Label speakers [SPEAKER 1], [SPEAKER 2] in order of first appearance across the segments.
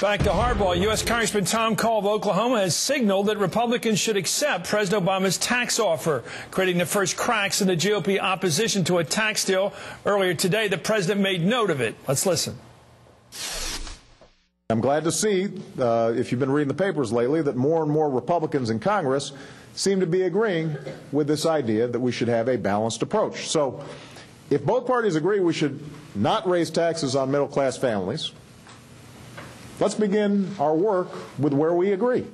[SPEAKER 1] Back to Hardball. U.S. Congressman Tom Cole of Oklahoma has signaled that Republicans should accept President Obama's tax offer, creating the first cracks in the GOP opposition to a tax deal. Earlier today, the president made note of it. Let's listen.
[SPEAKER 2] I'm glad to see, if you've been reading the papers lately, that more and more Republicans in Congress seem to be agreeing with this idea that we should have a balanced approach. So if both parties agree we should not raise taxes on middle-class families, let's begin our work with where we agree.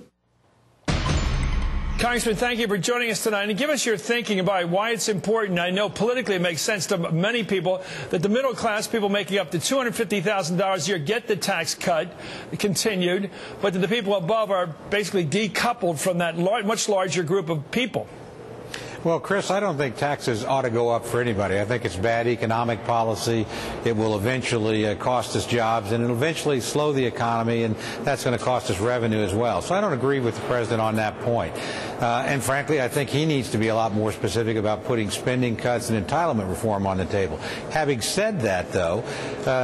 [SPEAKER 1] Congressman, thank you for joining us tonight. And give us your thinking about why it's important. I know politically it makes sense to many people that the middle class, people making up to $250,000 a year, get the tax cut continued, but that the people above are basically decoupled from that much larger group of people.
[SPEAKER 3] Well, Chris, I don't think taxes ought to go up for anybody. I think it's bad economic policy. It will eventually cost us jobs, and it'll eventually slow the economy, and that's going to cost us revenue as well. So I don't agree with the president on that point. And frankly, I think he needs to be a lot more specific about putting spending cuts and entitlement reform on the table. Having said that, though,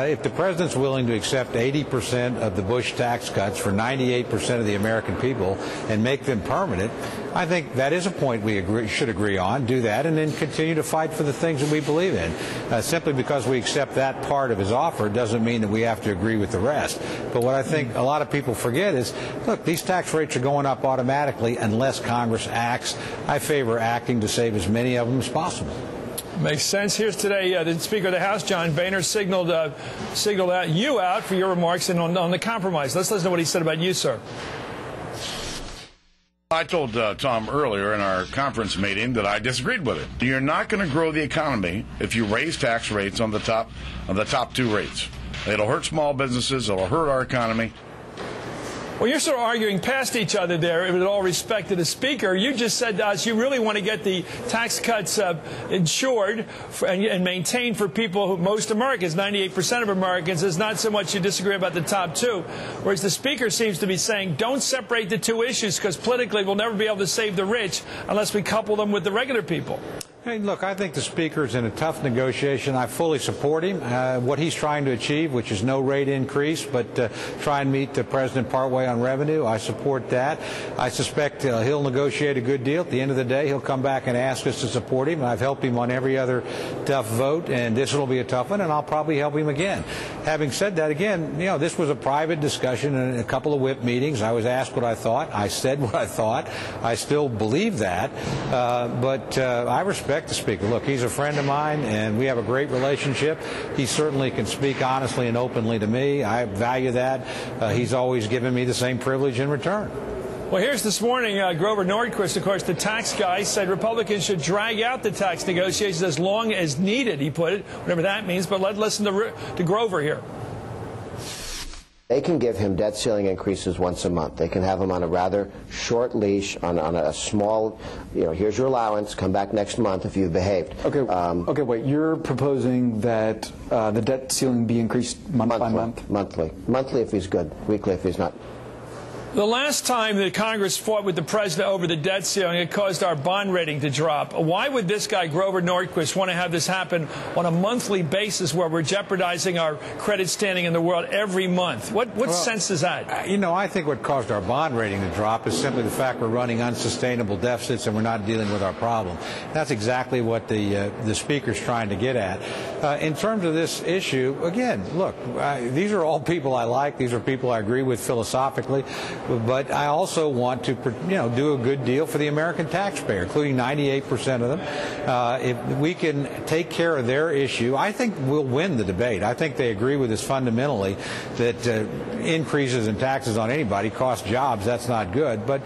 [SPEAKER 3] if the president's willing to accept 80% of the Bush tax cuts for 98% of the American people and make them permanent, I think that is a point we should agree on, do that, and then continue to fight for the things that we believe in. Simply because we accept that part of his offer doesn't mean that we have to agree with the rest. But what I think a lot of people forget is, look, these tax rates are going up automatically unless Congress acts. I favor acting to save as many of them as possible.
[SPEAKER 1] Makes sense. Here's today the Speaker of the House, John Boehner, singled you out for your remarks and on the compromise. Let's listen to what he said about you, sir.
[SPEAKER 4] I told Tom earlier in our conference meeting that I disagreed with it. You're not going to grow the economy if you raise tax rates on the top two rates. It'll hurt small businesses. It'll hurt our economy.
[SPEAKER 1] Well, you're sort of arguing past each other there, with all respect to the Speaker. You just said to us you really want to get the tax cuts insured and maintained for people who, most Americans, 98% of Americans, is not so much you disagree about the top two. Whereas the Speaker seems to be saying don't separate the two issues because politically we'll never be able to save the rich unless we couple them with the regular people.
[SPEAKER 3] Hey, look, I think the Speaker's in a tough negotiation. I fully support him. What he's trying to achieve, which is no rate increase, but try and meet the president partway on revenue, I support that. I suspect he'll negotiate a good deal. At the end of the day, he'll come back and ask us to support him. I've helped him on every other tough vote, and this will be a tough one, and I'll probably help him again. Having said that, again, this was a private discussion in a couple of whip meetings. I was asked what I thought. I said what I thought. I still believe that, but I respect the Speaker. Look, he's a friend of mine, and we have a great relationship. He certainly can speak honestly and openly to me. I value that. He's always given me the same privilege in return.
[SPEAKER 1] Well, here's this morning, Grover Norquist, of course, the tax guy, said Republicans should drag out the tax negotiations as long as needed, he put it, whatever that means. But let's listen to Grover here.
[SPEAKER 5] They can give him debt ceiling increases once a month. They can have him on a rather short leash, on a small, here's your allowance, come back next month if you've behaved.
[SPEAKER 6] Okay, okay, wait, you're proposing that the debt ceiling be increased month by month?
[SPEAKER 5] Monthly. Monthly if he's good, weekly if he's not.
[SPEAKER 1] The last time that Congress fought with the president over the debt ceiling, it caused our bond rating to drop. Why would this guy, Grover Norquist, want to have this happen on a monthly basis where we're jeopardizing our credit standing in the world every month? What sense is that?
[SPEAKER 3] I think what caused our bond rating to drop is simply the fact we're running unsustainable deficits and we're not dealing with our problem. That's exactly what the Speaker's trying to get at. In terms of this issue, again, look, these are all people I like. These are people I agree with philosophically. But I also want to, do a good deal for the American taxpayer, including 98% of them. If we can take care of their issue, I think we'll win the debate. I think they agree with us fundamentally that increases in taxes on anybody cost jobs. That's not good. But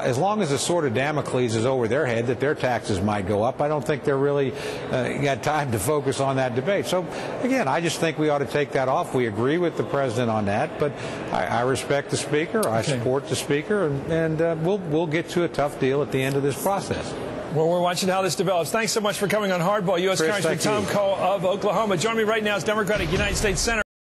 [SPEAKER 3] as long as the sword of Damocles is over their head that their taxes might go up, I don't think they're really got time to focus on that debate. So, again, I just think we ought to take that off. We agree with the president on that, but I respect the Speaker. I support the Speaker, and we'll get to a tough deal at the end of this process.
[SPEAKER 1] Well, we're watching how this develops. Thanks so much for coming on Hardball. U.S. Congressman Tom Cole of Oklahoma. Joining me right now is Democratic United States Senator